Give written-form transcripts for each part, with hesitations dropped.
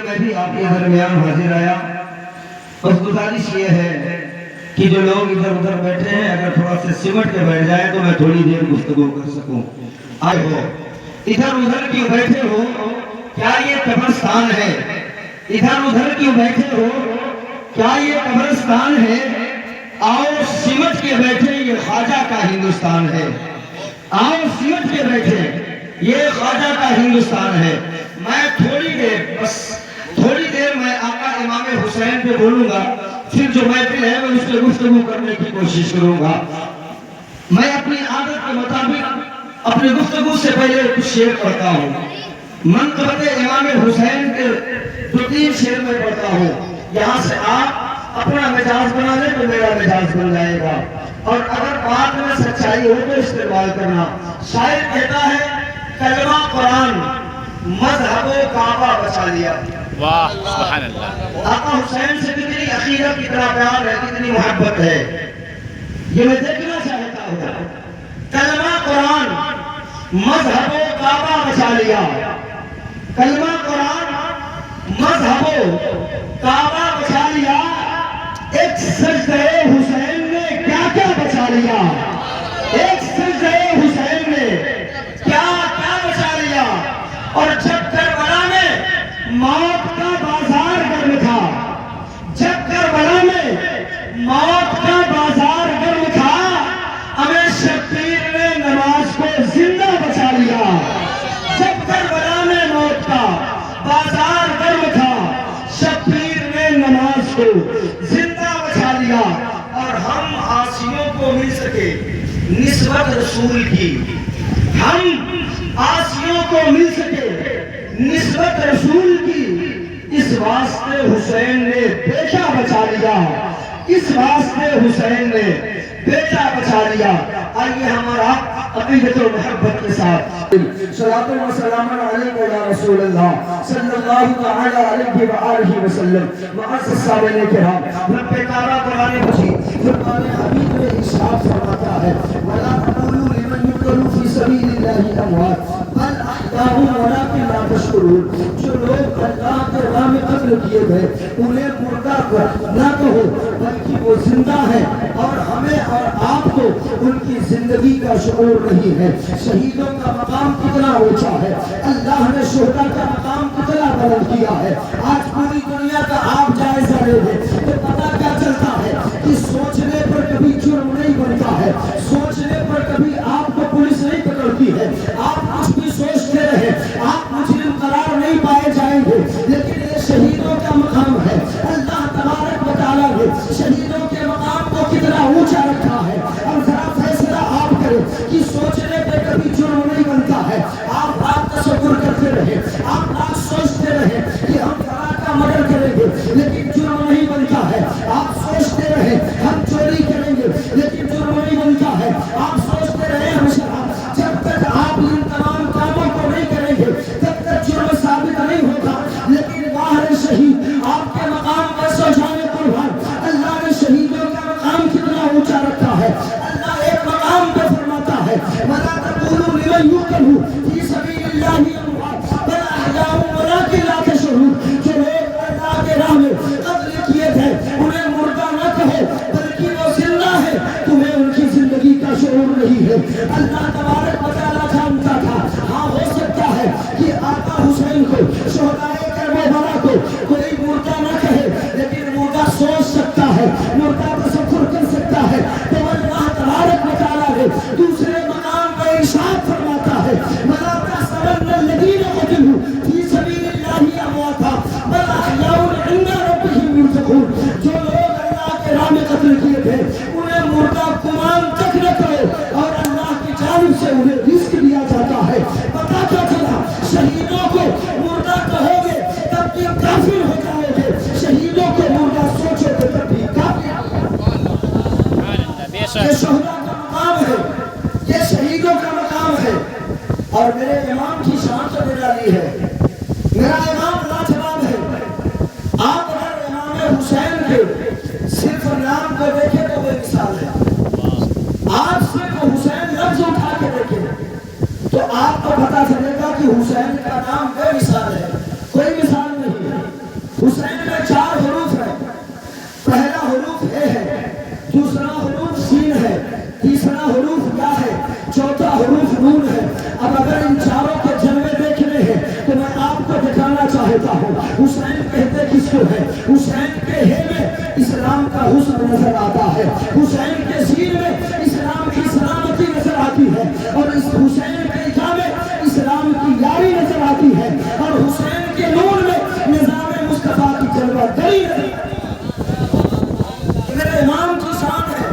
میں بھی آپ کے درمیان حاضر آیا. بس گزارش یہ ہے کہ جو لوگ ادھر ادھر بیٹھے ہیں اگر تھوڑا سے سمٹ کے بیٹھ جائیں تو میں تھوڑی دیر گفتگو کر سکوں. آئے ہو ادھر ادھر کیوں بیٹھے ہو؟ کیا یہ قبرستان ہے؟ ادھر ادھر کیوں بیٹھے ہو؟ کیا یہ قبرستان ہے؟ آؤ سمٹ کے بیٹھے، یہ خواجہ کا ہندوستان ہے. آؤ سمٹ کے بیٹھے، یہ خواجہ کا ہندوستان ہے. میں تھوڑی دیر، بس تھوڑی دیر میں آقا امام حسین پہ بولوں گا، پھر جو محفل ہے میں اس پہ گفتگو کرنے کی کوشش کروں گا. میں اپنی عادت کے مطابق اپنی گفتگو سے پہلے کچھ شعر پڑھتا ہوں. منقبت امام حسین کے 2-3 شعر میں پڑھتا ہوں. یہاں سے آپ اپنا مزاج بنا لیں تو میرا مزاج بن جائے گا، اور اگر بات میں سچائی ہو تو استعمال کرنا. شاعر کہتا ہے کلمہ قرآن مذہب و کعبہ بچا لیا. واہ سبحان اللہ. آقا حسین سے کتنی عقیدت، کتنا پیار ہے، کتنی محبت ہے، یہ میں دیکھنا چاہتا ہوں. کلمہ قرآن مذہب و کعبہ بچا لیا. کلمہ قرآن مذہب و کعبہ بچا لیا. ایک سجدہ حسین نے کیا کیا بچا لیا. ایک سجدہ حسین نے کیا کیا بچا لیا. اور جب کربلا میں موت کا بازار گرم تھا، جب کربلا میں موت کا بازار گرم تھا، ہمیں شبیر نے نماز کو زندہ بچا لیا. جب کربلا میں موت کا بازار گرم تھا، شبیر نے نماز کو زندہ بچا لیا. اور ہم عاصیوں کو مل سکے نسبت رسول کی، ہم عاصیوں کو مل سکے نسبت رسول کی، اس واسطے حسین نے بیٹا بچا لیا. اس واسطے حسین نے بیٹا بچا لیا. آئیے ہمارا عقیدت و محبت کے ساتھ صلاۃ و سلام علیک یا رسول اللہ صلی اللہ تعالی علیہ وآلہ وسلم. معزز سامعین کرام، رب تعالیٰ قرآن مجید فرقان حمید میں ارشاد فرماتا ہے وَلَا تَقُولُوا لِمَنْ يُقْتَلُ فِي سَبِيلِ اللَّهِ أَمْوَاتٌ بَلْ أَحْيَاءٌ وَلَٰكِن لَّا تَشْعُرُونَ. جو لوگ اللہ کے راہ میں قتل کیے گئے انہیں مردہ نہ کہو بلکہ وہ زندہ ہیں، اور ہمیں اور آپ کو ان کی زندگی کا شعور نہیں ہے. شہیدوں کا مقام کتنا اونچا ہے، اللہ نے شہداء کا مقام کتنا بلند کیا ہے. آج پوری دنیا کا آپ جائزہ لے لیں تو پتہ کیا چلتا ہے کہ سوچنے پر کبھی جرم نہیں بنتا ہے، سوچنے پر کبھی آپ کو پولیس نہیں پکڑتی ہے. آپ کچھ بھی سوچتے رہے آپ مجرم قرار نہیں پائے جائیں گے، لیکن یہ شہیدوں کا مقام ہے. اللہ تبارک و تعالیٰ نے شہیدوں کے مقام کو کتنا اونچا رکھا ہے. اور ذرا فیصلہ آپ کریں کہ سوچنے پہ کبھی جرم نہیں بنتا ہے. آپ بات تصور کرتے رہے، آپ بات سوچتے رہے کہ ہم فلاں کا مردر کریں گے لیکن جرم نہیں بنتا ہے. آپ سوچتے رہے ہم چوری کریں گے لیکن جرم نہیں بنتا ہے. آپ سوچتے رہے ہم شراب، جب تک آپ ان تمام کاموں کو نہیں کریں گے تب تک جرم ثابت نہیں ہوتا. لیکن باہر شہید آپ کے مقام پر سو جانے قربان، اللہ نے شہیدوں کا مقام کتنا اونچا رکھا ہے. اللہ ایک مقام پہ فرماتا ہے وَلَا تَقُولُوا لِمَنْ يُقْتَلُ فِي سَبِيلِ اللَّهِ أَمْوَاتٌ بَلْ أَحْيَاءٌ وَلَٰكِن لَّا تَشْعُرُونَ. جو لوگ اللہ کے راہ میں قتل کیے گئے انہیں مردہ نہ کہو بلکہ وہ زندہ ہے، تمہیں ان کی زندگی کا شعور نہیں ہے. اللہ تبارک و تعالیٰ جانتا تھا ہاں ہو سکتا ہے کہ آقا حسین کو، شہدائے کربلا کو کوئی مردہ نہ کہے، لیکن مردہ سوچ سکتا ہے، مردہ تصور کر سکتا ہے. تو اللہ تبارک و تعالیٰ نے دوسرے مقام پر ارشاد فرماتا ہے وَلَا تَحْسَبَنَّ الَّذِينَ قُتِلُوا فِي سَبِيلِ اللَّهِ أَمْوَاتًا بَلْ أَحْيَاءٌ عِندَ رَبِّهِمْ يُرْزَقُونَ. جو لوگ اللہ کے راہ میں قتل کیے گئے انہیں مردہ گمان تک نہ کرو، اور اللہ کی جانب سے انہیں رزق دیا جاتا ہے. پتہ کیا چلا؟ شہیدوں کو مردہ کہو گے تب بھی کافر ہو جاؤ گے، شہیدوں کو مردہ سوچو گے تب بھی کافر. یہ شہداء کا مقام ہے، یہ شہیدوں کا مقام ہے. اور میرے امام کی شان تو نرالی ہے، میرا امام لاجواب ہے. آپ اگر امام حسین کے صرف نام کو دیکھیں تو بے مثال ہے. آپ صرف حسین لفظ اٹھا کے دیکھیں تو آپ کو پتا چلے گا کہ حسین کا نام بے مثال ہے، کوئی مثال نہیں ہے. حسین میں 4 حروف ہیں. پہلا حروف اے ہے، دوسرا حروف سین ہے، تیسرا حروف یا ہے، چوتھا حروف نون ہے. اب اگر ان چاروں کے جلوے دیکھنے ہیں تو میں آپ کو دکھانا چاہتا ہوں حسین کہتے کس کو ہے. حسین کے ہے میں اسلام کا حسن نظر آتا ہے، حسین کے سین میں اسلام کی سلامتی نظر آتی ہے، اور اس حسین کے جا میں اسلام کی یاری نظر آتی ہے، اور حسین کے نور میں نظام مصطفیٰ کی جلوہ گری نظر آتی ہے. میرے امام کی شان ہے،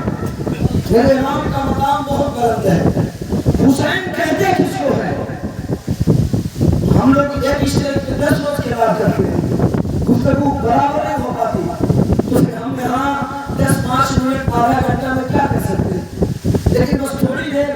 میرے امام کا مقام بہت بلند ہے. حسین کہتے کس کو ہے؟ ہم لوگ ایک اسٹیج پہ 10 روز کے بعد کرتے ہیں، گفتگو برابر نہیں ہو پاتی، تو پھر ہم یہاں 10-5 منٹ آدھا گھنٹہ میں کیا کر سکتے ہیں؟ لیکن بس تھوڑی دیر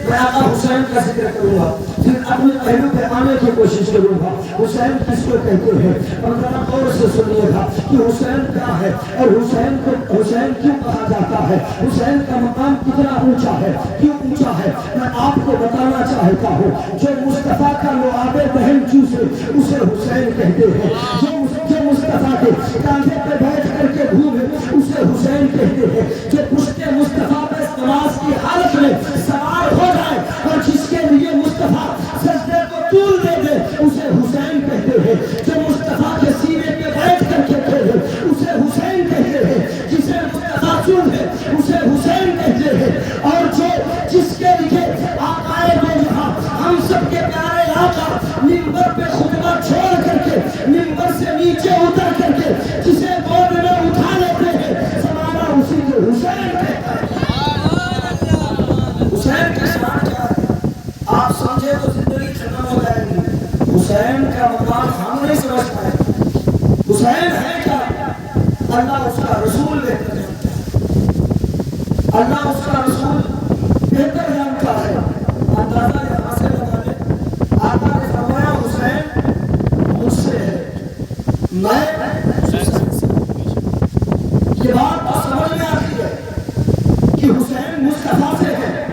میں آقا حسین کا ذکر کروں گا، پھر اپنے پہلو پہ آنے کی کوشش کروں گا. حسین کس کو کہتے ہیں؟ اور ذرا غور سے سنیے گا کہ حسین کیا ہے اور حسین کو حسین کیوں کہا جاتا ہے، حسین کا مقام کتنا اونچا ہے، کیوں اونچا ہے. میں آپ کو بتانا چاہتا ہوں جو مصطفیٰ کا لعاب دہن چوسے اسے حسین کہتے ہیں، جو مصطفیٰ کے کاندھے پہ بیٹھ کر کے گھومے اسے حسین کہتے ہیں، جو پشت مصطفیٰ پہ نماز کی حالت میں سوار ہو جائے اور جس کے لیے مصطفیٰ سجدے کو طول دے دے اسے حسین کہتے ہیں، جو مصطفیٰ کے سینے پہ بیٹھ کر کے کھیلے اسے حسین کہتے ہیں، جسے مصطفیٰ چن ہے اسے حسین کہتے ہیں، اور جو جس کے لیے آقا دو جہاں ہم سب کے پیارے آقا منبر پہ خطبہ چھوڑ کر کے منبر سے نیچے اتر کر کے جسے گود میں اٹھا لیتے ہیں زمانہ اسی کو حسین کہتا ہے. حسین کی شان کیا ہے آپ سمجھے تو زندگی ختم ہو جائے گی. حسین کا مقام ہم نہیں سمجھ پائے. حسین ہے کیا؟ اللہ اس کا رسول بہتر جانتا ہے، اللہ اس کا رسول بہتر جانتا ہے. اندازہ یہاں سے لگا لیں، آقا نے فرمایا حسین مجھ سے ہے، میں حسین سے. یہ بات تو سمجھ میں آتی ہے کہ حسین مصطفیٰ سے ہے،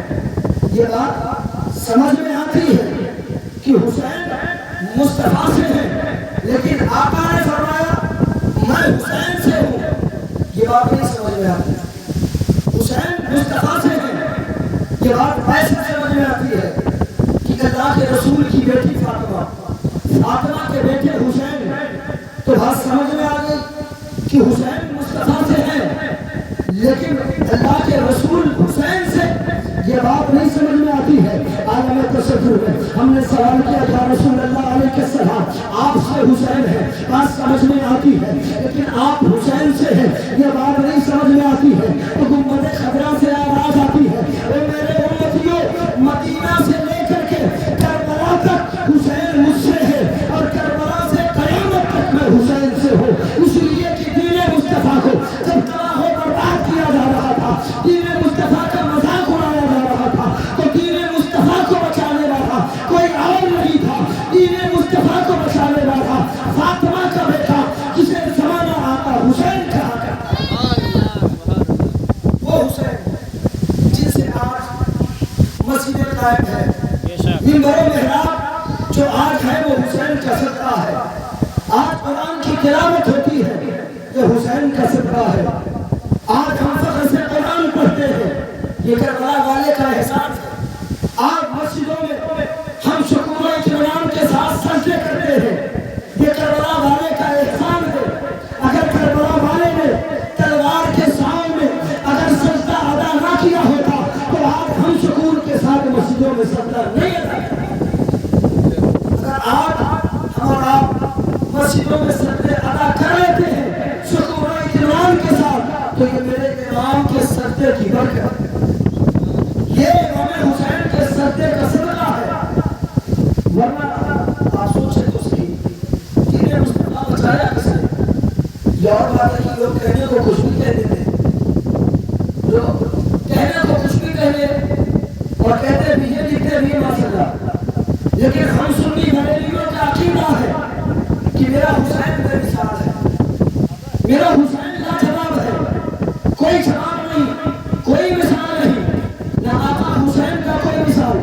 یہ بات سمجھ میں آتی ہے کہ حسین مصطفیٰ سے ہے، لیکن آقا نے فرمایا میں حسین سے ہوں، یہ بات نہیں سمجھ میں آتی. حسین مصطفیٰ سے ہے، یہ بات ایسے سمجھ میں آتی ہے کہ اللہ کے رسول کی بیٹی فاطمہ کے بیٹے حسین، تو بات سمجھ میں آ گئی کہ حسین مصطفیٰ سے ہے، لیکن اللہ کے رسول حسین سے یہ بات نہیں سمجھ میں آتی ہے. عالم تصور میں ہم نے سوال کیا یا رسول اللہ علیہ السلام آپ سے حسین ہے، بات سمجھ میں آتی ہے، لیکن آپ حسین سے ہیں، یہ بات نہیں سمجھ میں آتی ہے. تو گنبد خضرا سے آواز آتی ہے اے میرے امتیوں، مدینہ سے لے کر کے کربلا تک حسین مجھ سے ہے، اور کربلا سے قیامت تک میں حسین سے ہوں. اس لیے کہ دین مصطفیٰ کو جب تباہ و برباد کیا جا رہا تھا، دین مصطفیٰ کا مذاق اڑایا جا رہا تھا، تو دین مصطفیٰ کو بچانے والا کوئی اور نہیں تھا. دین مصطفیٰ کو بچانے والا فاطمہ کا بیٹا جسے زمانہ آقا حسین کہا کرتا ہے، وہ حسین جن سے آج مسجد قائم ہے، منبر و محراب جو آج ہے وہ حسین کا صدقہ ہے. آج قرآن کی تلاوت ہوتی ہے یہ حسین کا صدقہ ہے. آج ہم فخر سے قرآن پڑھتے ہیں یہ کربلا والے کا احسان ہے. آج مسجدوں میں ہم شکر و اطمینان کے ساتھ سجدے کرتے ہیں یہ کربلا والے کا احسان ہے. اگر کربلا والے نے تلوار کے سامنے اگر سجدہ ادا نہ کیا ہوتا تو آج ہم سکون کے ساتھ مسجدوں میں سجدہ نہیں ادا کرتے. اگر آج ہم اور آپ مسجدوں میں سجدے ادا کر لیتے ہیں سکون و اطمینان کے ساتھ تو یہ میرے امام کے سجدے کی برکت ہے، یہ امام حسین کے سجدے کا صدقہ ہے. ورنہ آپ سوچیں تو صحیح دین مصطفیٰ بچایا کس نے؟ یہ اور بات ہے کہ لوگ کہنے کو کچھ بھی کہہ دیتے ہیں، لوگ کہنے کو کچھ بھی کہنے اور کہتے بھی یہ لکھتے بھی ماشاءاللہ، لیکن ہم سنی بریلیوں کا عقیدہ ہے کہ میرا حسین بے مثال ہے، میرا حسین لاجواب ہے، کوئی جواب نہیں، کوئی مثال نہیں. نہ آقا حسین کا کوئی مثال،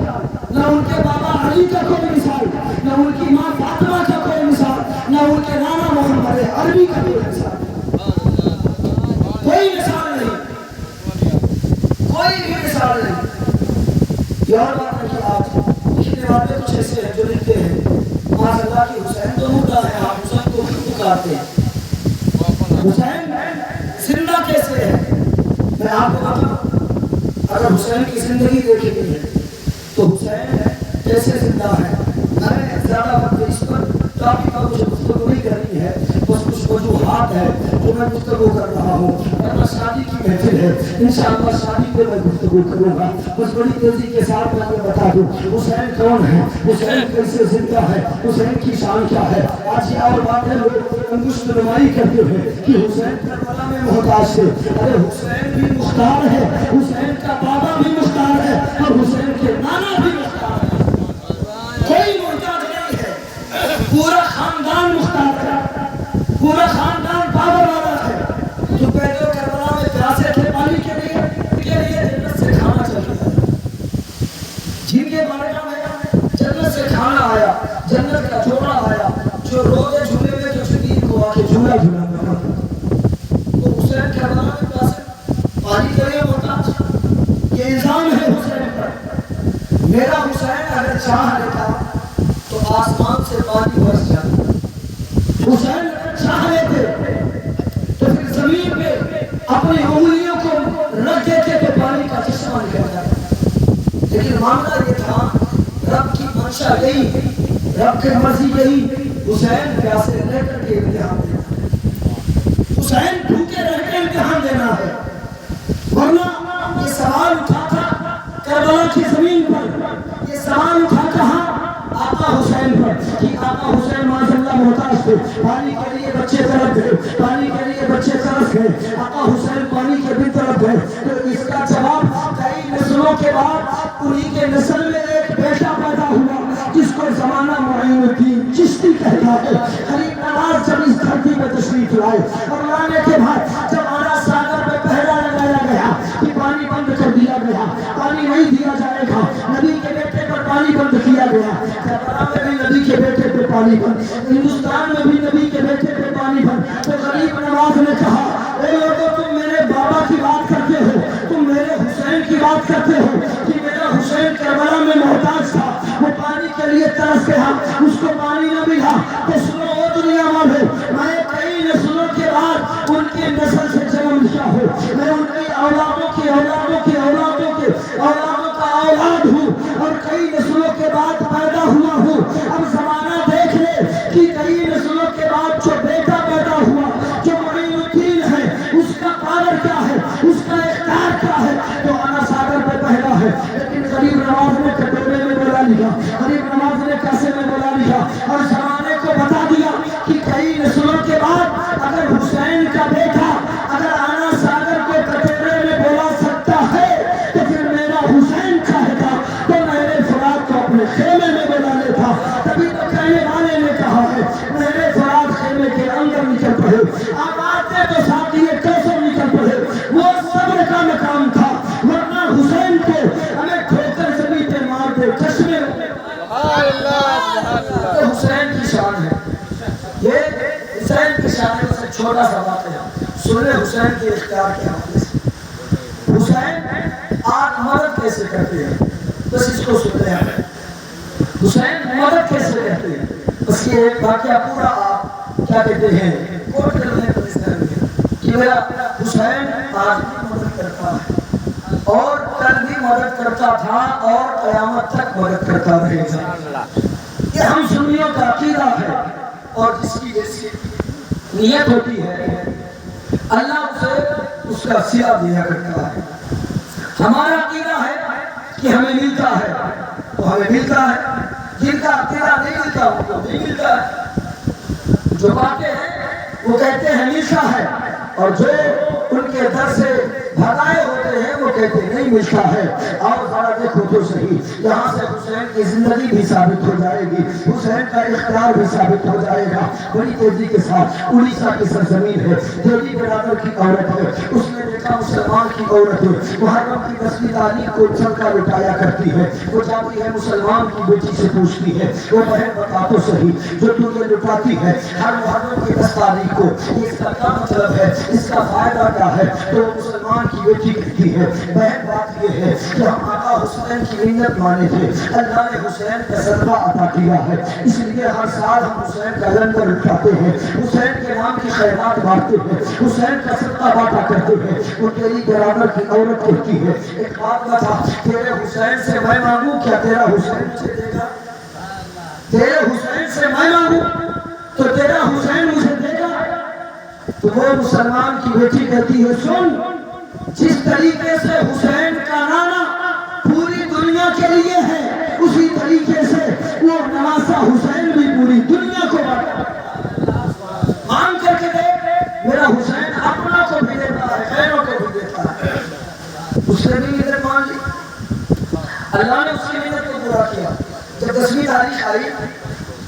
نہ ان کے بابا علی کا کوئی مثال، نہ ان کی ماں فاطمہ کا کوئی مثال، نہ ان کے نانا محمد علی نبی کا کوئی مثال نہیں، کوئی مثال نہیں، کوئی بھی مثال نہیں۔ یہ اور بات ہے کہ آج لکھنے والے کچھ ایسے ہیں جو لکھتے ہیں معاذ اللہ کی حسین تو مردہ ہے، آپ حسین کو کیوں پکارتے ہیں؟ حسین زندہ کیسے ہے؟ میں آپ کو بتاؤں، اگر حسین کی زندگی دیکھنی ہے تو حسین کیسے زندہ ہے؟ میں زیادہ وقت اس پر ٹاپک پر مجھے گفتگو نہیں کرنی ہے، بس کچھ وجوہات ہے جو میں گفتگو کر رہا ہوں۔ ورنہ شادی کی محفل ہے، انشاءاللہ شادی پہ میں گفتگو کروں گا، بس بڑی تیزی کے ساتھ میں یہ بتا دوں حسین کون ہے، حسین کیسے زندہ ہے، حسین کی شان کیا ہے۔ آج یہ اور بات ہے، لوگ انگشت نمائی کرتے ہیں کہ حسین کربلا میں محتاج تھے، ارے حسین بھی مختار ہے، حسین کا بابا بھی مختار ہے اور حسین کے نانا بھی مختار ہے، کوئی محتاج نہیں ہے، پورا خاندان مختار ہے، پورا خاندان بابر والا ہے۔ جو پہلے کربلا میں پیاسے تھے پانی کے لیے جنت سے کھانا چل گیا، جن کے بارگاہ میں جنت سے کھانا آیا، جنت کا جوڑا آیا، جو روزے جھولے میں جو شدید کو آ کے جھولا جھولا کرا، تو حسین کربلا میں پیاسے پانی کے لیے محتاج، یہ الزام ہے حسین پر۔ میرا حسین اگر چاہ لیتا تو آسمان سے پانی برس جاتا، حسین اگر چاہ لیتے تو پھر زمین پہ اپنی انگلیوں کو رکھ دیتے تو پانی کا چشمہ نکل جاتا، لیکن معاملہ یہ تھا رب کی منشا یہی، رب کی مرضی یہی، حسین پیاسے رہ کر کے امتحان دینا ہے، حسین بھوکے رہ کے امتحان دینا ہے۔ ورنہ یہ سوال اٹھا تھا کربلا کی زمین پر، یہ سوال اٹھا کہاں؟ آقا حسین پر، کہ آقا حسین معاذ اللہ محتاج تھے، پانی کے لیے بچے تڑپ گئے، پانی کے لیے بچے ترس گئے، آقا حسین پانی کے بھی تڑپ گئے، تو اس کا جواب کئی نسلوں کے بعد انہی کے نسل میں ایک بیٹا پیدا ہوا جس کو زمانہ معین الدین چشتی کہتا ہے۔ غریب نواز جب اس دھرتی پہ تشریف لائے اور لانے کے بعد جب آنا ساگر میں پہرا لگایا گیا کہ پانی بند کر دیا گیا، پانی نہیں دیا جائے گا، نبی کے بیٹے پر پانی بند کیا گیا، کربلا میں بھی نبی کے بیٹے پہ پانی بند، ہندوستان میں بھی نبی کے بیٹے پہ پانی بند، تو غریب نواز نے کہا اے لوگوں تم میرے بابا کی بات کرتے ہو، تم میرے حسین کی بات کرتے ہو کہ میرا حسین کربلا میں محتاج تھا، وہ پانی کے لیے ترس گیا، اس کو پانی نہ ملا، تو سنو وہ دنیا والے، میں کئی نسلوں کے بعد ان کی نسل سے جنم لیا ہوں، میں ان کی اولادوں کی اولادوں کی اولادوں کے اولادوں کا اولاد ہوں اور کئی نسلوں کے بعد پیدا ہوا ہوں۔ اب زمانہ دیکھ لے کہ کئی نسلوں کے بعد جو بیٹا پیدا ہوا جو معین الدین ہے، اس کا پاور کیا ہے، اس کا اختیار کیا ہے، تو آنا ساگر پہ پہلا ہے، لیکن غریب نواز نے کٹورے میں بلا لیا، غریب نواز نے کیسے میں بلا لیا اور زمانے کو بتا دیا کہ کئی نسلوں کے بعد اگر حسین کا بیٹا اگر آنا ساگر کو کٹورے میں بلا سکتا ہے تو پھر میرا حسین چاہتا تو میرے فرات کو اپنے خیمے میں بلا لیتا۔ تبھی تو کہنے والے نے کہا ہے میرے فرات خیمے کے اندر نکل پڑے، اب آتے تو ساتھی کیسے نکل پڑے، وہ صبر کا مقام تھا، ورنہ حسین کو ہمیں ٹھوکر زمین پہ مار دے چشمے یہ حسین کی شان ہے، یہ حسین کی شان ہے۔ اسے چھوٹا سا واقعہ سنیں حسین کے اختیار کے حوالے سے، حسین آج مدد کیسے کرتے ہیں، بس اس کو سن رہے ہیں، حسین مدد کیسے کرتے ہیں، بس یہ ایک واقعہ پورا آپ کیا کہتے ہیں کوٹ کرنے پر اس طرح ہے کہ میرا حسین آج بھی مدد کرتا ہے اور کل بھی مدد کرتا تھا اور قیامت تک مدد کرتا رہے گا۔ یہ ہم سنیوں کا عقیدہ ہے اور جس کی جیسی نیت ہوتی ہے اللہ اسے اس کا صلہ دیا کرتا ہے۔ ہمارا عقیدہ ہے کہ ہمیں ملتا ہے تو ہمیں ملتا ہے، جن کا عقیدہ نہیں ملتا ان کو نہیں ملتا ہے۔ جو باتیں ہیں وہ کہتے ہیں ملتا ہے اور جو ان کے در سے بھگائے ہوتے ہیں وہ کہتے نہیں ملتا ہے. اور ذرا دیکھو تو صحیح, یہاں سے حسین کی زندگی بھی ثابت ہو جائے گی, حسین کا اختیار بھی ثابت ہو جائے گا. بڑی تیزی کے ساتھ اڑیسہ کی سرزمین ہے, دیوی برادر کی عورت ہے, اس نے دیکھا مسلمان کی عورت ہے, محرم کی 10ویں تاریخ کو چل کر لٹایا کرتی ہے. وہ جاتی ہے مسلمان کی بیٹی سے پوچھتی ہے, وہ بہن بتا تو صحیح جو تو یہ لٹاتی ہے ہر محرم کی 10 تاریخ کو, اس کا کیا مطلب ہے, اس کا فائدہ کیا ہے؟ تو مسلمان کی بیٹی کہتی ہے بہن بات یہ ہے کہ ہم آقا حسین کی منت مانے تھے, اللہ نے حسین کا صدقہ عطا کیا ہے, اس لیے ہر سال ہم حسین کا لنگر اٹھاتے ہیں, حسین کے نام کی خیرات بانٹتے ہیں, حسین کا صدقہ بانٹا کرتے ہیں. وہ تیری برادر کی عورت کہتی ہے ایک بات بتا, تیرے حسین سے میں مانگوں کیا تیرا حسین مجھے دے گا؟ تیرے حسین سے میں مانگوں تو تیرا حسین مجھے دے گا؟ تو وہ مسلمان کی بیٹی کہتی ہے سن, جس طریقے سے حسین کا نانا پوری دنیا کے لیے ہے, اسی طریقے سے وہ نواسا حسین بھی پوری دنیا کو مان کر کے دے. میرا حسین اپنا کو بھی دیتا ہے, غیروں کو بھی دیتا ہے. اس نے بھی منت مان لی, اللہ نے اس کی منت کو پورا کیا. جب 10ویں تاریخ آئی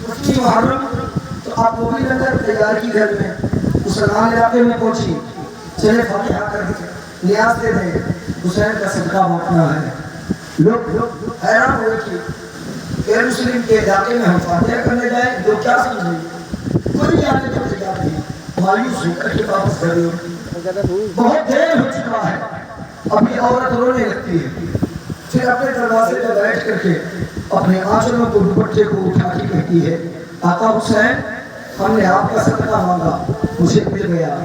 10ویں محرم, تو آپ وہ بھی لنگر تیار کی گھر میں مسلمان علاقے میں پہنچی, چلے فاتحہ کر کے نیاز دے دیں, حسین کا صدقہ بانٹنا ہے. لوگ حیران ہوئے کہ غیر مسلم کے علاقے میں ہم فاتحہ کرنے جائیں, لوگ کیا سمجھیں, کوئی جانے کو تیار نہیں, مایوس ہو کر کے واپس گھر لو. بہت دیر ہو چکا ہے, ابھی عورت رونے لگتی ہے, پھر اپنے دروازے پر بیٹھ کر کے اپنے آنچلوں کو دوپٹے کو اٹھا کے کہتی ہے آقا حسین ہم نے آپ کا صدقہ مانگا, مجھے مل گیا,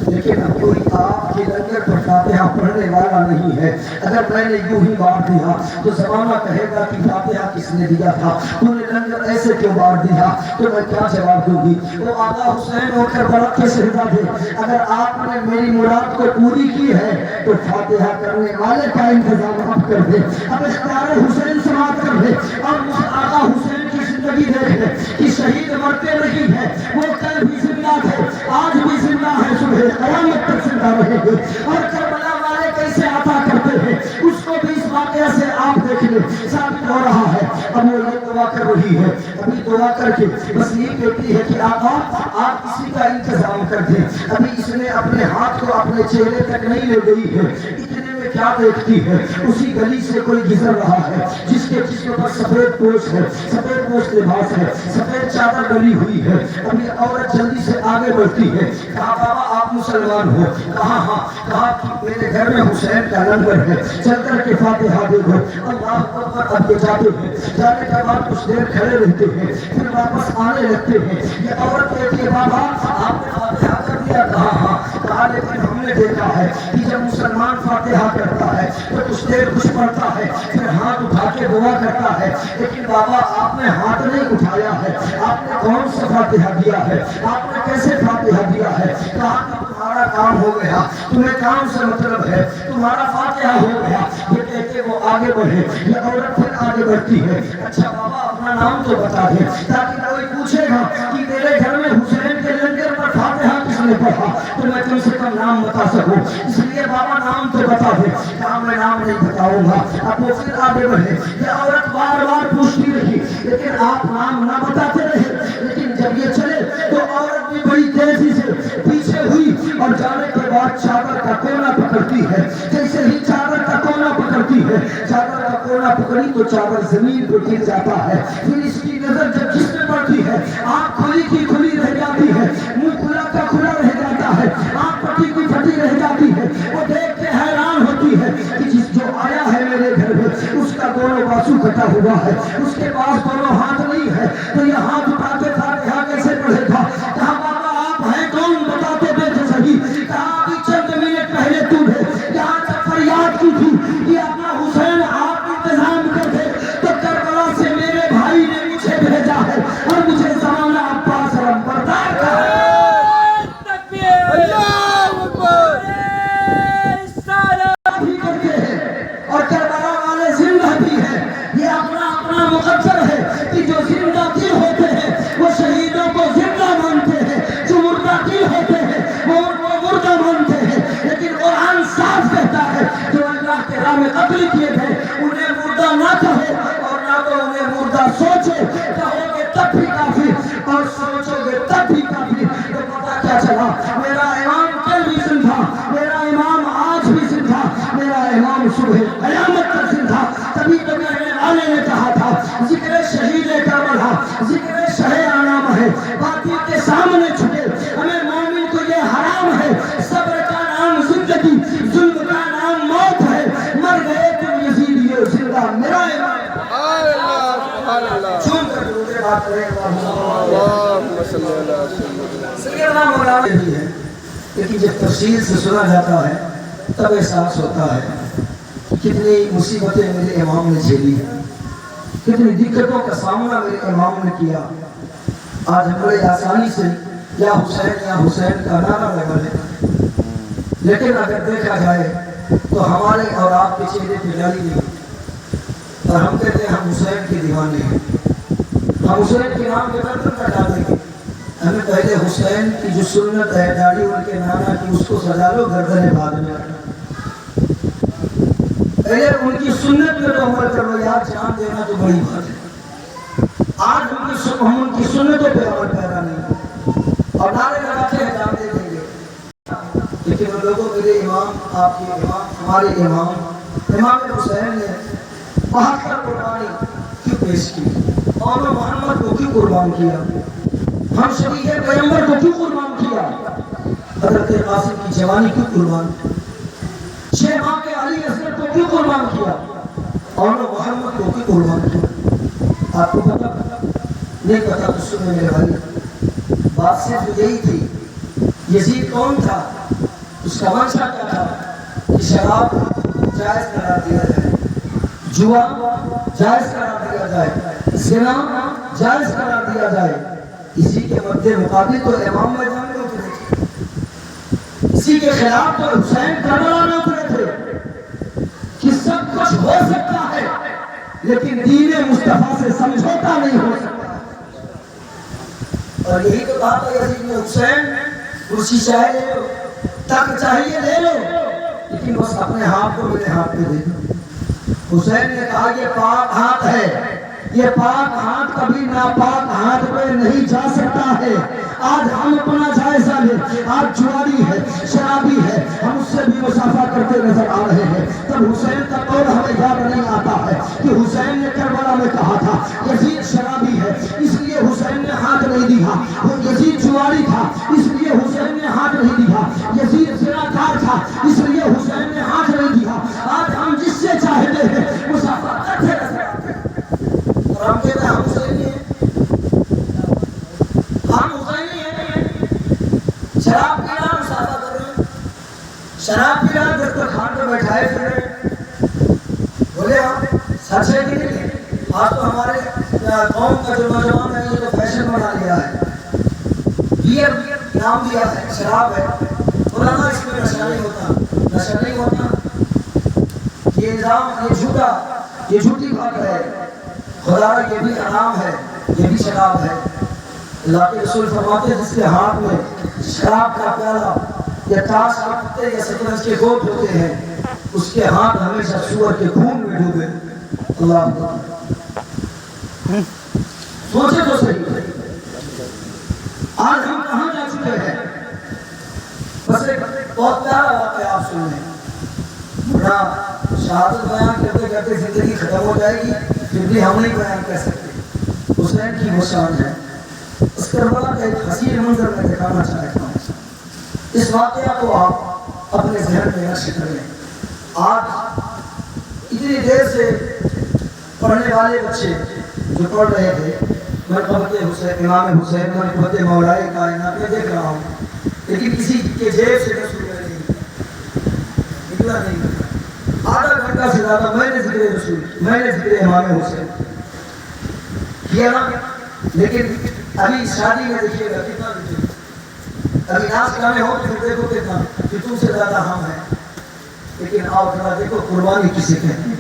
لیکن اب کوئی آپ کے لنگر پر فاتحہ پڑھنے والا نہیں ہے. اگر میں نے یوں ہی بانٹ دیا تو زمانہ کہے گا کہ فاتحہ کس نے دیا تھا, تو نے لنگر ایسے کیوں بانٹ دیا, تو میں کیا جواب دوں گی؟ وہ آقا حسین ہو کر بڑا کے شہزادے, اگر آپ نے میری مراد کو پوری کی ہے تو فاتحہ کرنے والے کا انتظام آپ کر دے. اب اختیار حسین سماعت کر دے, اور آقا حسین کی زندگی دیکھ لے کہ شہید مرتے نہیں ہے, وہ کل بھی زندہ تھے, آج بھی زندہ ہے, صبح قیامت تک زندہ رہیں گے. اور کربلا والے کیسے عطا کرتے ہیں اس کو بھی اس واقعہ سے آپ دیکھ لیں, ثابت ہو رہا ہے. اب وہ یہ دعا کر رہی ہے, ابھی دعا کر کے بس یہ کہتی ہے کہ آقا آپ کسی کا انتظام کر دیں. ابھی اس نے اپنے ہاتھ کو اپنے چہرے تک نہیں لے گئی ہے, اتنے میں کیا دیکھتی ہے, اسی گلی سے کوئی گزر رہا ہے جس کے جسم پر سفید پوش ہے, سفید پوش لباس ہے, سفید چادر ڈلی ہوئی ہے. ابھی عورت جلدی سے آگے بڑھتی ہے, کہا بابا آپ مسلمان ہو؟ کہا ہاں. کہا کہ میرے گھر میں حسین کا لنگر ہے, چل کر کے فاتحہ دے دو. اللہ اکبر. اب یہ جاتے ہیں, جانے کے بعد کچھ دیر کھڑے رہتے ہیں, پھر واپس آنے لگتے ہیں. یہ عورت کہتی ہے بابا آپ نے فاتحہ کر دیا؟ کہا ہاں. کہا لیکن ہم نے دیکھا ہے کہ جب مسلمان فاتحہ کرتا ہے تو کچھ دیر کچھ پڑھتا ہے, پھر ہاتھ اٹھا کے دعا کرتا ہے, لیکن بابا آپ نے ہاتھ نہیں اٹھایا ہے, آپ نے کون سا فاتحہ دیا ہے, آپ نے کیسے فاتحہ دیا ہے؟ کہا کہ تمہارا کام ہو گیا, تمہیں کام سے مطلب ہے, تمہارا فاتحہ ہو گیا. یہ کہہ کے وہ آگے بڑھے. یہ عورت پھر آگے بڑھتی ہے, اچھا بابا اپنا نام تو بتا دے تاکہ کوئی پوچھے گا کہ تیرے گھر میں حسین کے لنگر پر فاتحہ کس نے پڑھا تو میں تم سے کم نام بتا سکوں, اس لیے بابا نام تو بتا دے. کہا میں نام نہیں بتاؤں گا. اب وہ پھر آگے بڑھے. یہ عورت بار بار پوچھتی رہی, لیکن آپ نام نہ بتاتے رہے. لیکن جب یہ چلے تو عورت بھی بڑی تیزی سے پیچھے ہوئی, اور جانے کے بعد چادر کا کونا پکڑتی ہے. جیسے ہی چادر کا کونا پکڑتی ہے, چادر کا کونا پکڑی تو چادر زمین پہ گر جاتا ہے. پھر اس کی نظر جب جس پہ پڑتی ہے, آنکھ کھلی کی کھلی رہ جاتی ہے, منہ کھلا کا کھلا رہ جاتا ہے, آنکھ پھٹی کی پھٹی رہ جاتی ہے. وہ دیکھ کے حیران ہوتی ہے کہ جس جو آیا ہے میرے گھر میں اس کا دونوں بازو کٹا ہوا ہے, اس کے پاس دونوں ہاتھ نہیں ہے, تو یہ ہاتھ اٹھا کے فاتحہ کیسے پڑھے گا؟ کہا بابا آپ ہیں کون بتاتے بیٹھے صحیح. کہا ابھی چند منٹ پہلے تم نے یہاں تک فریاد کی تھی کہ اپنا حسین آپ انتظام کر دے, تو کربلا سے میرے بھائی نے مجھے بھیجا ہے, اور مجھے زمانہ عباس علمبردار کا ہے. اور کربلا والے زندہ بھی ہیں. یہ اپنا اپنا مقدر ہے کہ جو زندہ دل ہوتے ہیں وہ شہیدوں کو زندہ مانتے ہیں, جو مردہ دل ہوتے ہیں وہ مردہ مانتے کربلا میں قتل کیے تھے انہیں مردہ نہ کہو اور نہ تو انہیں مردہ سوچو، کہو گے تب بھی کافی اور سوچو گے تب بھی کافی۔ تو پتہ کیا چلا، میرا امام کل بھی زندہ، میرا امام آج بھی زندہ، میرا امام صبح قیامت تک زندہ۔ تبھی تو کہنے والے نے کہا تھا ذکر شہید کربلا ذکر شہ نام ہے، باقی کے سامنے چھٹے، ہمیں مومن کو یہ حرام ہے۔ صبر کا نام زندگی، ظلم کا نام موت ہے، مر گئے تم یزیدیو زندہ میرا امام۔ چون کر دوسرے بات کریں سیدنا مولانا بھی ہے، لیکن جب تفصیل سے سنا جاتا ہے تب احساس ہوتا ہے کتنی مصیبتیں میرے امام نے جھیلی ہیں، کتنی دقتوں کا سامنا میرے امام نے کیا۔ آج ہم بڑے آسانی سے یا حسین کا نعرہ لگا لیتے ہیں، لیکن اگر دیکھا جائے تو ہمارے اور آپ کے چہرے پہ جالی نہیں، اور ہم کہتے ہیں ہم حسین کے دیوانے ہیں، ہم حسین کے نام پہ گردن کٹا دیں گے۔ ہمیں پہلے حسین کی جو سنت ہے داڑھی ان کے نانا کی اس کو سجا لو، گردن بعد میں رکھنا، پہلے ان کی سنت میں تو عمل کرو یار، جان دینا تو بڑی بات ہے۔ آج ہم ان کی سنتوں پہ عمل پیرا نہیں اور نعرے لگاتے ہیں جان دے دیں گے، لیکن ان لوگوں میرے امام، آپ کے امام، ہمارے امام حسین نے 72 قربانی کیوں پیش کی؟ اور محمد کو کیوں قربان کیا؟ ہم شریعہ پیغمبر کو کیوں قربان کیا؟ حضرت قاسم کی جوانی کیوں قربان کیا؟ 6 ماہ کے علی اصغر کو کیوں قربان کیا؟ اور محمد کو کیوں قربان کیا؟ آپ کو پتا نہیں؟ پتا تو سنیں میرے بھائی، بات صرف یہی تھی یزید کون تھا، اس کا منشا کیا تھا کہ شراب جائز قرار دیا جائے، جوا جائز قرار دیا جائے، زنا جائز قرار دیا جائے۔ اسی کے مد مقابل تو امام میدان میں اترے تھے، اسی کے خلاف تو حسین کربلا میں اترے تھے کہ سب کچھ ہو سکتا ہے لیکن دین مصطفیٰ سے سمجھوتا نہیں ہو سکتا۔ اور یہی تو کہا تھا یزید نے، حسین کرسی چاہے لے لو، تخت چاہیے لے لو، لیکن بس اپنے ہاتھ کو میرے ہاتھ پہ دے دو۔ حسین نے کہا یہ پاک ہاتھ ہے، یہ پاک ہاتھ کبھی ناپاک ہاتھ پہ نہیں جا سکتا ہے۔ آج ہم اپنا جائزہ لیں، آج جواری ہے، شرابی ہے، ہم اس سے بھی مسافہ کرتے نظر آ رہے ہیں۔ تب حسین کا قول ہمیں یاد نہیں آتا ہے کہ حسین نے کربلا میں کہا تھا یزید شرابی ہے اس لیے حسین نے ہاتھ نہیں دیا، وہ یزید جواری تھا اس لیے حسین نے ہاتھ نہیں دیا، یزید زناکار تھا اس لیے حسین نے ہاتھ نہیں دیا۔ آج ہم جس سے چاہتے ہیں مسافہ کرتے نظر آتے ہیں، اور ہم کہتے ہیں ہم حسینی ہیں، ہم حسینی ہیں۔ شراب پینا مسافہ کر رہے ہیں، شراب پینا دسترخوان پہ بیٹھائے پھر رہے ہیں، بولے ہم سچ ہے کہ نہیں؟ آج تو ہمارے قوم کا جو نوجوان ہے یہ تو فیشن بنا لیا ہے، بیئر نام دیا ہے، شراب ہے، مولانا اس میں نشہ نہیں ہوتا، نشہ نہیں ہوتا، یہ الزام، یہ جھوٹی بات ہے۔ خدا یہ بھی حرام ہے، یہ بھی شراب ہے۔ اللہ کے رسول فرماتے ہیں جس کے ہاتھ میں شراب کا پیالہ یا تاش رکھتے یا شطرنج کے گوٹ ہوتے ہیں اس کے ہاتھ ہمیشہ سور کے خون میں ڈوبے۔ اللہ سوچے تو صحیح، آج ہم کہاں جا چکے ہیں؟ بس ایک بہت پیارا واقعہ آپ سن لیں، بڑا شہادت بیان کرتے کرتے زندگی ختم ہو جائے گی پھر بھی ہم نہیں بیان کر سکتے۔ حسین کی وہ شان ہے، اس کربلا کا ایک حسین منظر میں دکھانا چاہتا ہوں۔ اس واقعہ کو آپ اپنے ذہن میں نقش کر لیں۔ آج اتنی دیر سے پڑھنے والے بچے جو پڑھ رہے تھے مرحبت حسین، امام حسین مرحبت مولائے کائنات میں دیکھ رہا ہوں، لیکن کسی کے جیب سے 10 روپئے نہیں نکلا نہیں۔ آدھا گھنٹہ سے زیادہ میں نے ذکر رسول، میں نے ذکر امام حسین کیا نا، لیکن ابھی شادی میں دیکھیے گا کتنا دیکھیے، ابھی ناچ گانے ہو پھر دیکھو کتنا کہ تم سے زیادہ ہم ہیں، لیکن آؤ ذرا دیکھو قربانی کسے کہتے ہیں،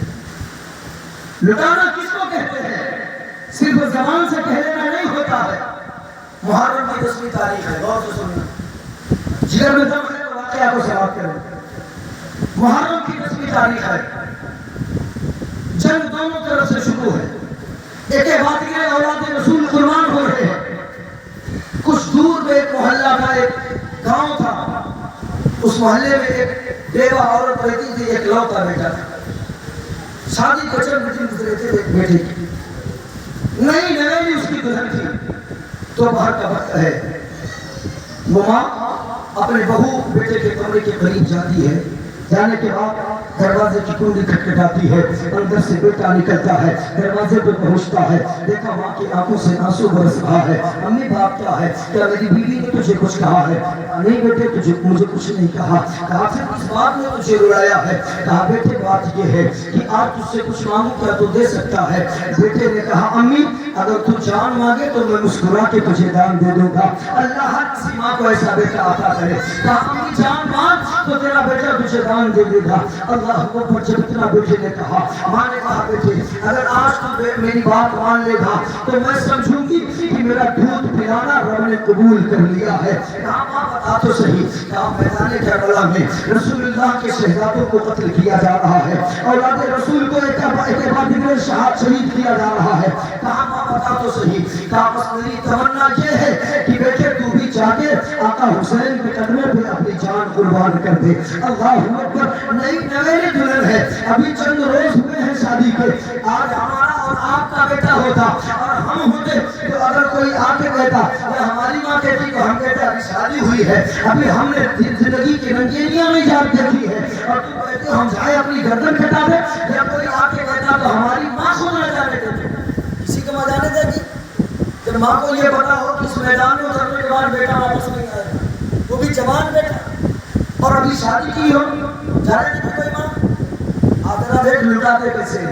لٹانا کس کو کہتے ہیں؟ صرف زبان سے کہہ لینا نہیں ہوتا ہے۔ محرم کی 10ویں تاریخ ہے، غور سے سننا، جگر میں دم ہے تو واقعہ کو سماعت کریں۔ محرم کی 10ویں تاریخ ہے، جنگ دونوں طرف سے شروع ہے، ایک بات کے اولاد رسول قربان ہو رہے ہیں۔ کچھ دور میں ایک محلہ تھا، ایک گاؤں تھا، اس محلے میں ایک بیوہ عورت رہتی تھی، ایک لوتا بیٹا تھا۔ شادی کے چند دن گزرے تھے ایک بیٹے کی، نئی نویلی اس کی دلہن تھی، تو باہر کا وقت ہے، وہ ماں اپنے بہو بیٹے کے کمرے کے قریب جاتی ہے، جانے کے بعد دروازے کی کنڈی کھٹکھٹاتی ہے، اندر سے بیٹا نکلتا ہے، دروازے پہ پہنچتا ہے، دیکھا ماں کی آنکھوں سے آنسو برس رہا ہے۔ امی باپ کیا ہے؟ کیا میری بیوی نے تجھے کچھ کہا ہے؟ نہیں بیٹے تجھے مجھے کچھ نہیں کہا۔ کہا پھر کس بات نے تجھے رلایا ہے؟ کہا بیٹے بات یہ ہے کہ آج تجھ سے کچھ مانگوں کیا تو دے سکتا ہے؟ بیٹے نے کہا امی اگر تو جان مانگے تو میں مسکرا کے تجھے دان دے دوں گا، اللہ ہر کسی ماں کو ایسا بیٹا عطا کرے۔ کہا امی جان مانگ تو تیرا بیٹا تجھے دان دے دے گا۔ اللہ اکبر، جب اتنا بیٹے نے کہا، ماں نے کہا بیٹے اگر آج تو میری بات مان لے گا تو میں سمجھوں گی کہ میرا دودھ پلانا رب نے قبول کر لیا ہے۔ کہا ماں بتا تو صحیح۔ کہا میدان کربلا میں رسول اللہ کے شہزادوں کو قتل کیا جا رہا ہے، اولاد رسول کو ایک بعد دیگر شہید کیا جا رہا ہے۔ کہا ماں بتا تو صحیح۔ کہا بس میری تمنا یہ ہے کہ بیٹے تو بھی جا کے آقا حسین کے قدموں پہ اپنی جان قربان کر دے۔ اللہ اکبر، نئی نویلی دلہن ہے، ابھی چند روز ہوئے ہیں شادی کے، آج ہمارا اور آپ کا بیٹا ہوتا اور ہم ہوتے تو اگر کوئی آ کے کہتا یا ہماری ماں کہتی تو ہم کہتے ابھی شادی ہوئی ہے، ابھی ہم نے زندگی کی رنگینیاں میں جان دیکھی ہے، اور تو کہتے ہم جائے اپنی گردن کٹا دے، یا کوئی آ کے کہتا تو ہماری ماں خود نہ جانے دیتے، کسی کو مجانے دے گی؟ جب ماں کو یہ پتا ہو کہ اس میدان میں اترنے کے بعد بیٹا واپس نہیں آئے گا، وہ بھی جوان بیٹا اور ابھی شادی کی ہو، جانے دیتے کوئی ماں؟ آپ ذرا دیکھ لٹاتے کیسے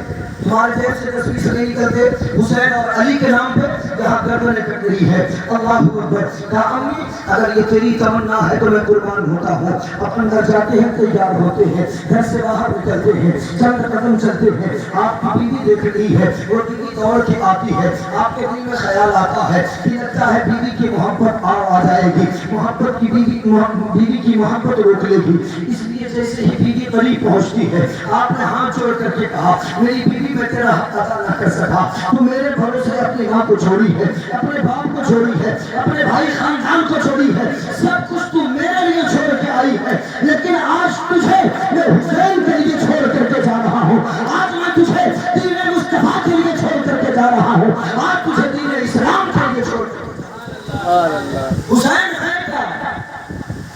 تمہارے دیر سے تصویر سے نہیں نکلتے حسین اور علی کے نام پہ یہاں گردنیں کٹ رہی ہے۔ اللہ اکبر۔ کہا امی اگر یہ تیری تمنا ہے تو میں قربان ہوتا ہوں۔ اب اندر جاتے ہیں، تیار ہوتے ہیں، گھر سے باہر نکلتے ہیں، چند قدم چلتے ہیں، آپ کی بیوی دیکھ رہی ہے، وہ بیوی دوڑ کے آتی ہے، آپ کے دل میں خیال آتا ہے کہ لگتا ہے بیوی کی محبت آ جائے گی، محبت کی بیوی کی محبت روک لے گی، اس لیے جیسے ہی بیوی قریب پہنچتی ہے آپ نے ہاتھ جوڑ کر کے کہا میری بیوی میں تیرا حق ادا نہ کر سکا، تو میرے بھروسے اپنی ماں کو چھوڑی ہے، اپنے باپ کو چھوڑی ہے، اپنے بھائی خاندان کو چھوڑی ہے، سب کچھ تو میرے لیے چھوڑ کے آئی ہے، لیکن آج تجھے میں حسین کے لیے چھوڑ کر کے جا رہا ہوں، آج میں تجھے دین مصطفیٰ کے لیے چھوڑ کر کے جا رہا ہوں، آج تجھے دین اسلام کے لیے چھوڑ کر کے جا رہا ہوں۔ حسین ہے کیا؟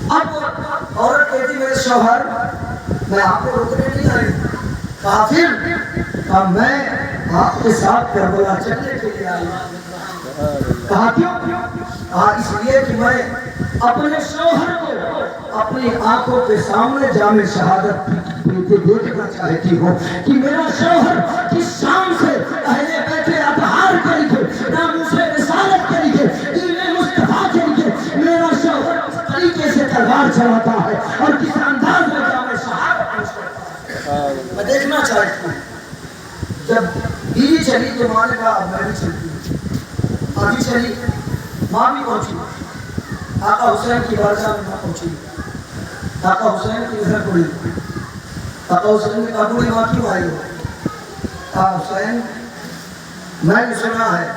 اب عورت کہتی میرے شوہر میں آپ کو روکنے نہیں آئی، کہا پھر؟ کہا میں آپ کے ساتھ کربلا چلنے کے لیے آئی۔ کہا کیوں؟ کہا اس لیے کہ میں اپنے شوہر کو اپنی آنکھوں کے سامنے جام شہادت پیتے دیکھنا چاہتی ہوں کہ میرا شوہر کس شان سے اہل بیت اطہار کے لیے ناموس رسالت کے لیے دین مصطفیٰ کے لیے میرا شوہر کس طریقے سے تلوار چلاتا ہے اور کس انداز میں جام شہادت پیش کرتا ہے، میں دیکھنا چاہتی ہوں۔ جب بیوی چلی تو ماں نے کہا اب میں بھی چلتی ہوں، ابھی چلی ماں بھی پہنچی، آقا حسین کی بارگاہ میں ماں پہنچی، آقا حسین کی نظر پڑی، آقا حسین نے کہا بوڑھی ماں کیوں آئی ہو؟ کہا حسین میں نے سنا ہے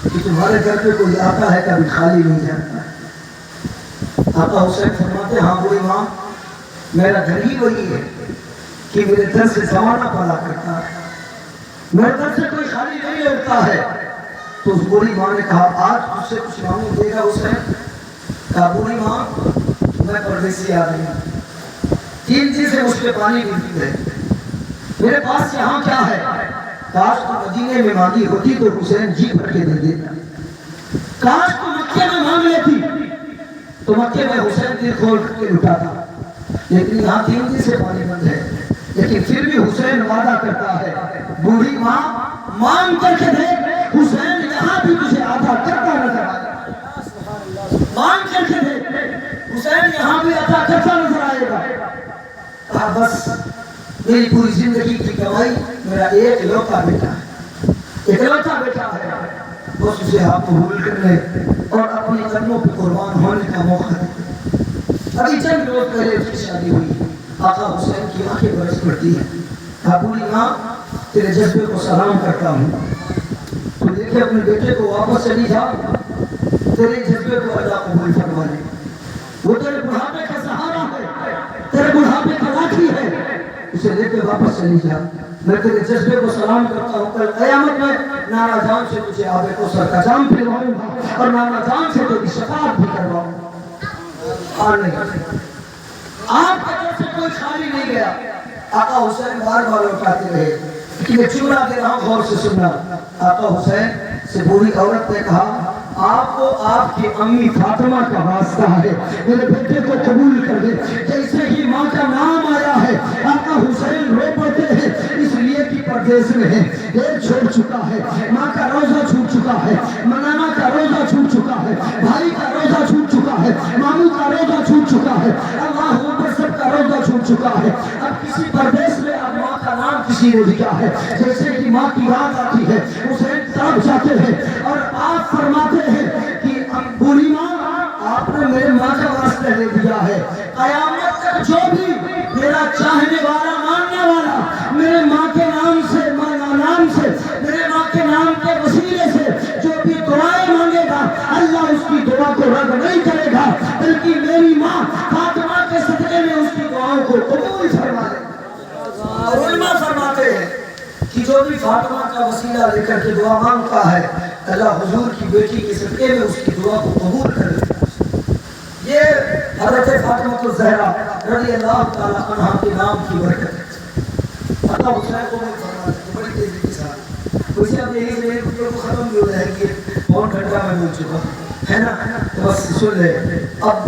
کہ تمہارے گھر پہ کوئی آتا ہے کبھی خالی نہیں جاتا ہے۔ آقا حسین فرماتے ہاں بوڑھی ماں میرا گھر ہی وہی ہے کہ میرے در سے زمانہ پڑا کرتا ہے، میرے در سے کوئی خالی نہیں ہوتا ہے۔ تو اس بوڑھی ماں نے کہا آج تجھ سے کچھ مانگوں دے گا حسین؟ کہا بوڑھی ماں میں پردیسی آدمی ہوں، 3 دن سے مجھ پہ پانی گرتی ہے، میرے پاس یہاں کیا ہے؟ کاش تو مدینے میں مانگی ہوتی تو حسین جی بھر کے دے دیتا، کاش تو مکے میں مانگ لیتی تو مکے میں حسین دل کھول کے لٹاتا، لیکن یہاں 3 دن سے پانی بند ہے، لیکن پھر بھی حسین وعدہ کرتا ہے بوڑھی ماں مانگ کر کے دے، حسین یہاں بھی تجھے عطا کرتا نظر آئے گا، مانگ کر کے دے حسین یہاں بھی عطا کرتا نظر آئے گا۔ کہا بس میری پوری زندگی کی کمائی میرا ایک لوتا بیٹا ہے، ایک لوتا بیٹا ہے، بس اسے آپ قبول کرنے اور اپنی قدموں پہ قربان ہونے کا موقع دے۔ ابھی چند روز پہلے اس کی شادی ہوئی، آقا حسین کی آنکھیں برس پڑتی ہیں، کہا بوڑھی ماں تیرے جذبے کو سلام کرتا ہوں. تو دیکھے اپنے بیٹے کو واپس چلی جا, تیرے جذبے کو اللہ قبول فرما لے. وہ تیرے بڑھاپے کا سہارا ہے, تیرے بڑھاپے کا لاٹھی ہے, اسے لے کے واپس چلی جا. میں تیرے جذبے کو سلام کرتا ہوں. کل قیامت میں نانا جان سے تجھے آب کوثر کا جام پلواؤں گا اور نانا جان سے تیری شفاعت بھی کرواؤں گا. اور نہیں, آپ کی طرف سے کوئی خالی نہیں گیا. آقا حسین بار بار لوٹاتے رہے, لیکن میں چورا دے رہا ہوں, غور سے سننا. آقا حسین سے بوڑھی عورت نے کہا, آپ کو آپ کی امی فاطمہ کا واسطہ ہے, میرے بیٹے کو قبول کر دے. جیسے ہی ماں کا نام آیا ہے آقا حسین رو پڑتے ہیں, اس لیے کہ پردیس میں ہے, دیر چھوڑ چکا ہے, ماں کا روزہ چھوٹ چکا ہے, نانا کا روزہ چھوٹ چکا ہے, بھائی کا روزہ چھوٹ چکا ہے, ماموں کا روزہ چھوٹ چکا ہے, اللہ اوپر سب کا روزہ چھوٹ چکا ہے. اب کسی پردیس میں اب ماں کا نام کسی نے لکھا ہے. جیسے کہ ماں کی یاد آتی ہے حسین طرف جاتے ہیں اور آپ فرماتے ہیں کہ بوڑھی ماں, آپ نے میرے ماں کا واسطہ دے دیا ہے. قیامت تک جو بھی میرا چاہنے والا, ماننے والا, میرے ماں کے نام سے, میرے ماں کے نام کے وسیلے سے جو بھی دعائیں مانگے گا, اللہ اس کی دعا کو رد نہیں کرے گا, بلکہ میری ماں فاطمہ کے صدقے میں اس کی دعاؤں کو قبول فرما لے گا. اور علماء فرماتے ہیں کہ جو بھی فاطمہ کا وسیلہ لے کر کے دعا مانگتا ہے, اللہ حضور کی بیٹی کے صدقے میں اس کی دعا کو قبول کر لے گا. یہ حضرت فاطمہ الزہرا رضی اللہ تعالیٰ عنہ کے نام کی برکت ہے. اللہ حسین کو میں فرما دے بڑی تیزی کے ساتھ. ویسے اب یہی سے ایک کو ختم بھی ہو جائے گی, پون گھنٹہ میں بول چکا ہے نا, تو بس سن لے. اب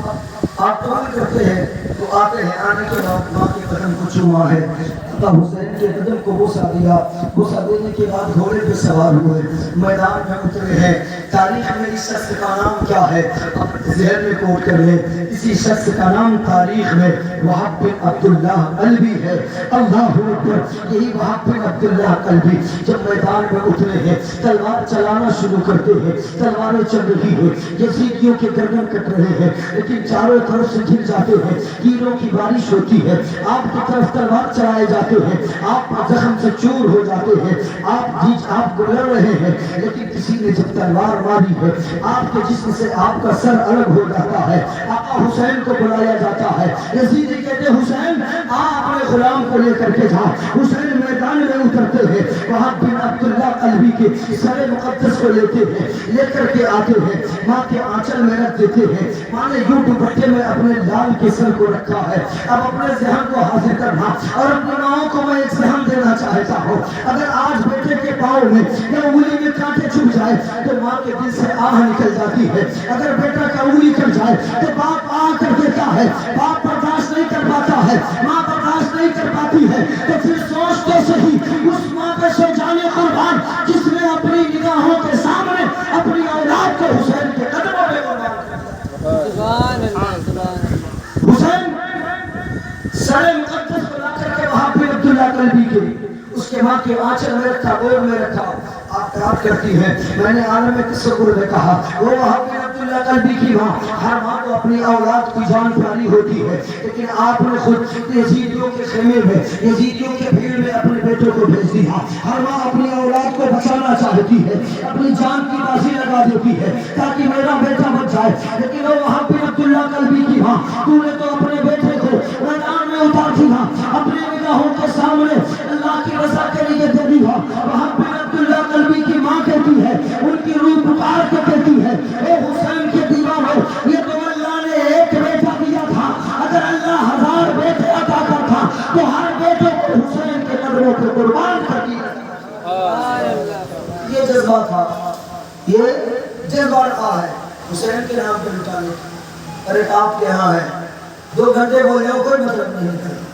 آپ قبول کرتے ہیں تو آتے ہیں, آنے کے بعد ماں کے قدم کو چوما ہے. اللہ حسین کے قدم کو بوسا دیا, بوسا دینے کے بعد گھوڑے پہ سوار ہوئے, میدان میں اترے ہیں. تاریخ میں اس شخص کا نام کیا ہے آپ ذہن میں کوٹ کر لیں. اسی شخص کا نام تاریخ میں وہب بن عبداللہ قلبی ہے. اللہ اکبر, یہی وہب بن عبداللہ قلبی جب میدان میں اترے ہیں, تلوار چلانا شروع کرتے ہیں. تلواریں چل رہی ہیں, یزیدیوں کے گردن کٹ رہے ہیں, لیکن چاروں طرف سے گھر جاتے ہیں. تیروں کی بارش ہوتی ہے, آپ کی طرف تلوار چلائے جاتے ہیں, آپ زخم سے چور ہو جاتے ہیں, آپ کو لڑ رہے ہیں, لیکن کسی نے جب تلوار ماری ہے آپ کے جسم سے آپ کا سر الگ ہو جاتا ہے. آقا حسین کو بلایا جاتا ہے. یزیدی کہتے حسین اپنے غلام کو لے کر کے جا. حسین میدان میں اترتے ہیں, وہاں بن عبداللہ قلبی کے سر مقدس کو لیتے ہیں, لے کر کے آتے ہیں, ماں کے آنچل میں رکھ دیتے ہیں. ماں نے یوں دوپٹے میں اپنے لال کے سر کو رکھا ہے. اب اپنے ذہن کو حاضر کرنا, اور اپنی ماں کو میں ایک ذہن دینا چاہتا ہوں. اگر آج بیٹے کے پاؤں میں یا انگلی میں کانٹے چھپ جائے تو ماں کے دل سے آہ نکل جاتی ہے. اگر بیٹا کا انگلی کٹ جائے تو باپ آہ کر دیتا ہے. باپ برداشت نہیں کر پاتا ہے, ماں برداشت نہیں کر پاتی ہے. تو پھر سوچ تو صحیح اس ماں پہ سو جانے قربان جس نے اپنی نگاہوں کے سامنے اپنی اولاد کو حسین کے قدموں میں قربان کر. حسین سر مقدس کو لا کر کے وہاں پہ عبداللہ قلبی کے اس کے ماں کے آنچل میں رکھا, گود میں رکھا. آپ یاد کرتی ہیں, میں نے عالم تصور میں کہا وہ وہاں پہ عبداللہ قلبی کی ماں, ہر ماں کو اپنی اولاد کی جان پیاری ہوتی ہے, لیکن آپ نے خود یزیدیوں کے خیمے میں, یزیدیوں کے بھیڑ میں اپنے بیٹوں کو بھیج دیا. ہر ماں اپنی اولاد کو بچانا چاہتی ہے, اپنی جان کی بازی لگا دیتی ہے تاکہ میرا بیٹا بچ جائے. لیکن وہ وہاں پہ عبداللہ قلبی کی ماں, تو نے تو اپنے بیٹے کو میدان میں اتار دیا, اپنی نگاہوں کے سامنے اللہ کی رضا کے لیے دے دیا. وہاں پہ عبداللہ قلبی کی ماں کہتی ہے, ان کی روح پکار کے کہتی ہے, اے حسین کے دیوانوں, یہ تو اللہ نے ایک بیٹا دیا تھا, اگر اللہ 1000 بیٹے عطا کرتا تو ہر بیٹے کو حسین کے قدموں پہ قربان کر دیا. یہ جذبہ تھا, یہ جذبہ رہا ہے حسین کے نام پہ لٹانے. ارے آپ کے یہاں ہے 2 گھنٹے بولنے کوئی مطلب نہیں کرتا.